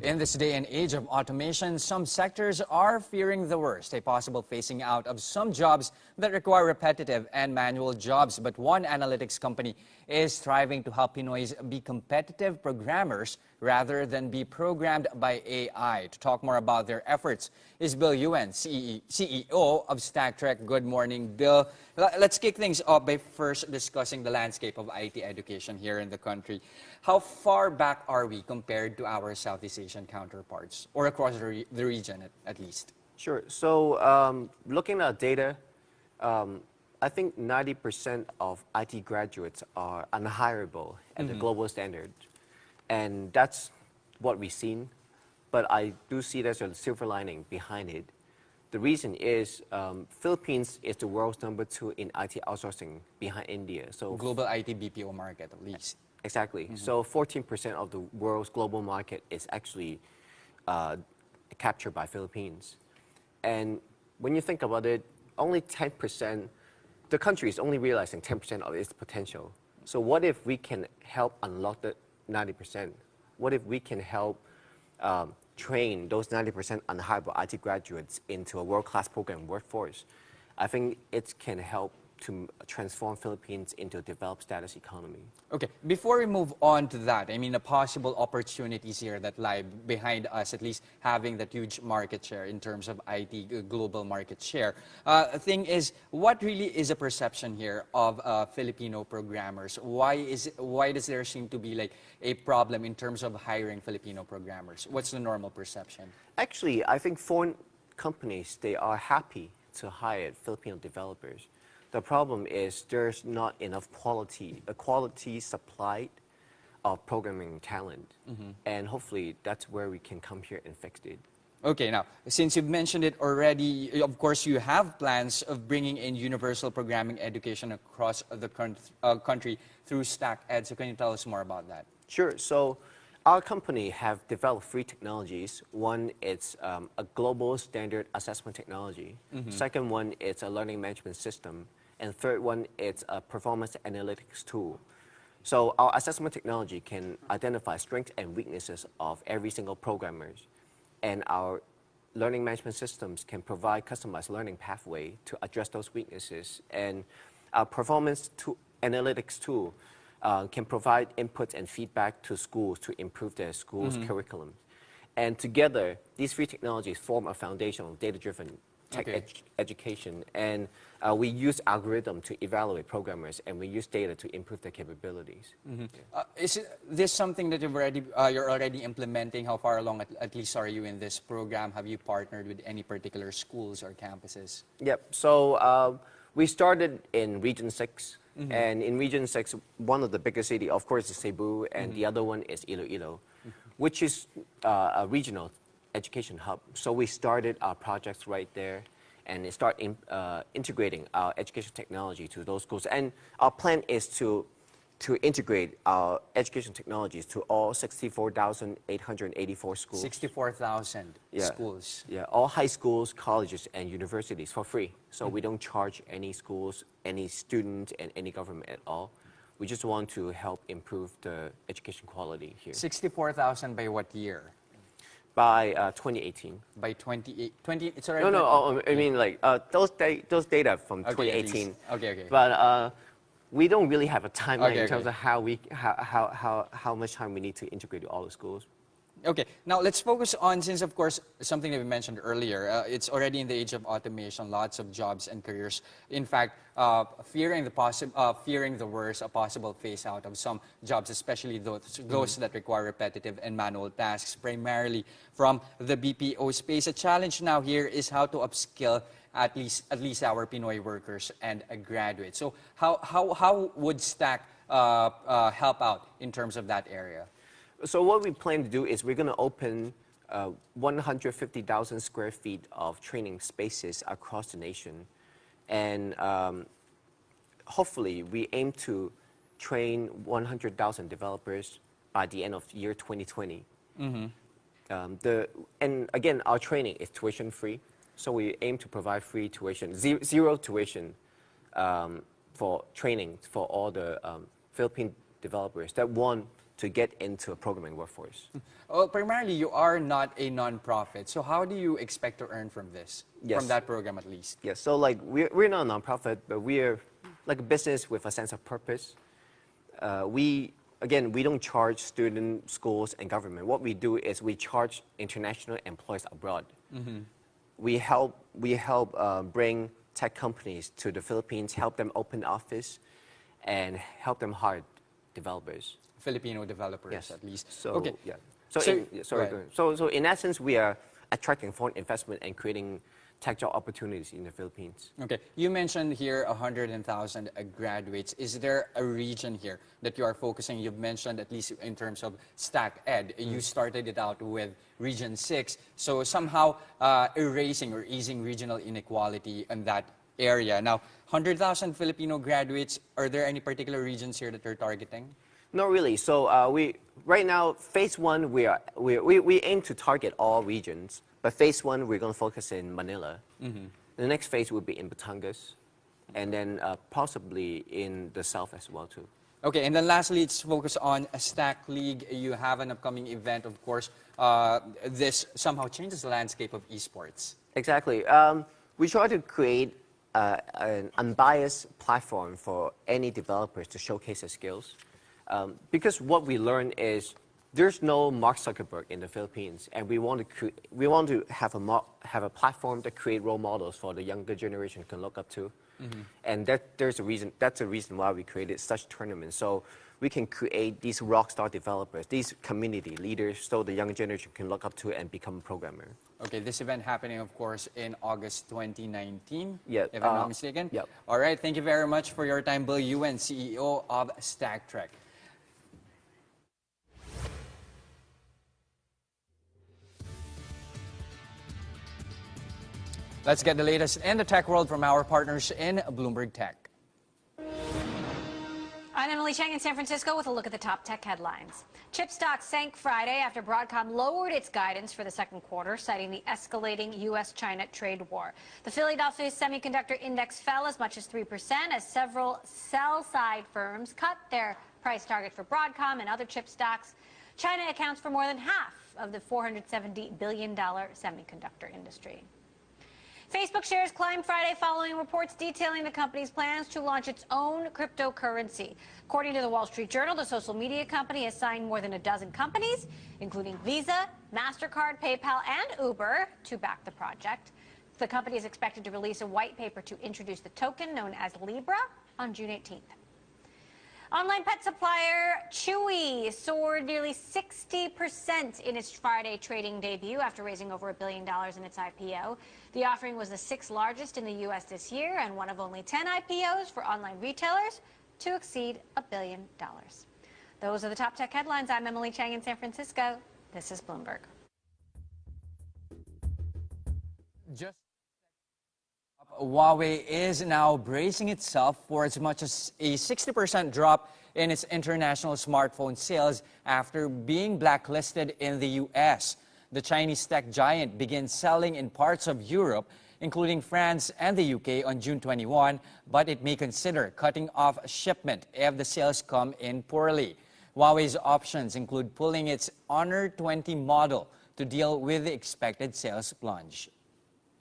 In this day and age of automation, some sectors are fearing the worst, a possible phasing out of some jobs that require repetitive and manual jobs. But one analytics company is striving to help Pinoys be competitive programmers rather than be programmed by AI. To talk more about their efforts is Bill Yuen, CEO of StackTrek. Good morning, Bill. Let's kick things off by first discussing the landscape of IT education here in the country. How far back are we compared to our Southeast Asian counterparts, or across the region at least? Sure. So looking at data, I think 90% of IT graduates are unhireable at the global standard. And that's what we've seen. But I do see there's a silver lining behind it. The reason is Philippines is the world's #2 in IT outsourcing behind India. So global IT BPO market, at least. Exactly. So 14% of the world's global market is actually captured by Philippines. And when you think about it, only 10%, the country is only realizing 10% of its potential. So what if we can help unlock the 90%? What if we can help train those 90% unhireable IT graduates into a world-class program workforce? I think it can help to transform Philippines into a developed status economy. Okay, before we move on to that, I mean, the possible opportunities here that lie behind us, at least having that huge market share in terms of IT global market share. The thing is, what really is a perception here of Filipino programmers? Why does there seem to be like a problem in terms of hiring Filipino programmers? What's the normal perception? Actually, I think foreign companies, they are happy to hire Filipino developers. The problem is there's not enough a quality supply of programming talent. And hopefully that's where we can come here and fix it. Okay, now, since you've mentioned it already, of course you have plans of bringing in universal programming education across the country through StackEd. So can you tell us more about that? Sure. So our company have developed 3 technologies. One is a global standard assessment technology. Second one is a learning management system. And third one is a performance analytics tool. So our assessment technology can identify strengths and weaknesses of every single programmer. And our learning management systems can provide customized learning pathway to address those weaknesses. And our performance analytics tool can provide inputs and feedback to schools to improve their schools' curriculum. And together, these 3 technologies form a foundation of data-driven education. And we use algorithm to evaluate programmers, and we use data to improve their capabilities. Is this something that you're already implementing? How far along at least are you in this program? Have you partnered with any particular schools or campuses? Yep. So we started in Region 6. And in Region 6, one of the biggest cities, of course, is Cebu, and the other one is Iloilo, which is a regional education hub. So we started our projects right there and start integrating our education technology to those schools. And our plan is to integrate our education technologies to all 64,884 schools. 64,000 schools. Yeah, all high schools, colleges, and universities for free. So we don't charge any schools, any student, and any government at all. We just want to help improve the education quality here. 64,000 by what year? By 2018. By 20, it's already... No, I mean like those data from 2018. Okay. But we don't really have a timeline in terms of how much time we need to integrate all the schools. Okay, now let's focus on, since of course something that we mentioned earlier, it's already in the age of automation, lots of jobs and careers. In fact, fearing the worst, a possible phase out of some jobs, especially those that require repetitive and manual tasks, primarily from the BPO space. A challenge now here is how to upskill at least our Pinoy workers and graduates. So how would Stack help out in terms of that area? So what we plan to do is we're going to open 150,000 square feet of training spaces across the nation. And hopefully we aim to train 100,000 developers by the end of year 2020. And again, our training is tuition free. So we aim to provide free tuition, zero tuition for training for all the Philippine developers that want to get into a programming workforce. Well, primarily, you are not a nonprofit. So how do you expect to earn from this? Yes. From that program, at least? Yes, so like we're not a nonprofit, but we're like a business with a sense of purpose. We don't charge student, schools, and government. What we do is we charge international employees abroad. We help bring tech companies to the Philippines, help them open office, and help them hire developers. Filipino developers, Yes. at least. So, Okay. yeah. So In essence, we are attracting foreign investment and creating tech job opportunities in the Philippines. Okay, you mentioned here 100,000 graduates. Is there a region here that you are focusing? You've mentioned, at least in terms of StackEd, you started it out with Region 6. So somehow erasing or easing regional inequality in that area. Now, 100,000 Filipino graduates, are there any particular regions here that you're targeting? Not really. So right now, phase one, we aim to target all regions. But phase one, we're going to focus in Manila. The next phase will be in Batangas, and then possibly in the south as well too. Okay, and then lastly, let's focus on a Stack League. You have an upcoming event, of course. This somehow changes the landscape of esports. Exactly. We try to create an unbiased platform for any developers to showcase their skills. Because what we learn is there's no Mark Zuckerberg in the Philippines, and we want to have a platform that create role models for the younger generation can look up to, and that's the reason why we created such tournaments, so we can create these rock star developers, these community leaders, so the younger generation can look up to and become a programmer. Okay, this event happening, of course, in August 2019, Yeah, if I'm not mistaken. Yep. All right, thank you very much for your time, Bill Yuen, CEO of StackTrek. Let's get the latest in the tech world from our partners in Bloomberg Tech. I'm Emily Chang in San Francisco with a look at the top tech headlines. Chip stocks sank Friday after Broadcom lowered its guidance for the second quarter, citing the escalating U.S.-China trade war. The Philadelphia Semiconductor Index fell as much as 3% as several sell-side firms cut their price target for Broadcom and other chip stocks. China accounts for more than half of the $470 billion semiconductor industry. Facebook shares climbed Friday following reports detailing the company's plans to launch its own cryptocurrency. According to the Wall Street Journal, the social media company has signed more than a dozen companies, including Visa, MasterCard, PayPal, and Uber, to back the project. The company is expected to release a white paper to introduce the token known as Libra on June 18th. Online pet supplier Chewy soared nearly 60% in its Friday trading debut after raising over $1 billion in its IPO. The offering was the sixth largest in the U.S. this year and one of only 10 IPOs for online retailers to exceed $1 billion. Those are the top tech headlines. I'm Emily Chang in San Francisco. This is Bloomberg. Huawei is now bracing itself for as much as a 60% drop in its international smartphone sales after being blacklisted in the U.S. The Chinese tech giant began selling in parts of Europe, including France and the UK, on June 21, but it may consider cutting off shipment if the sales come in poorly. Huawei's options include pulling its Honor 20 model to deal with the expected sales plunge.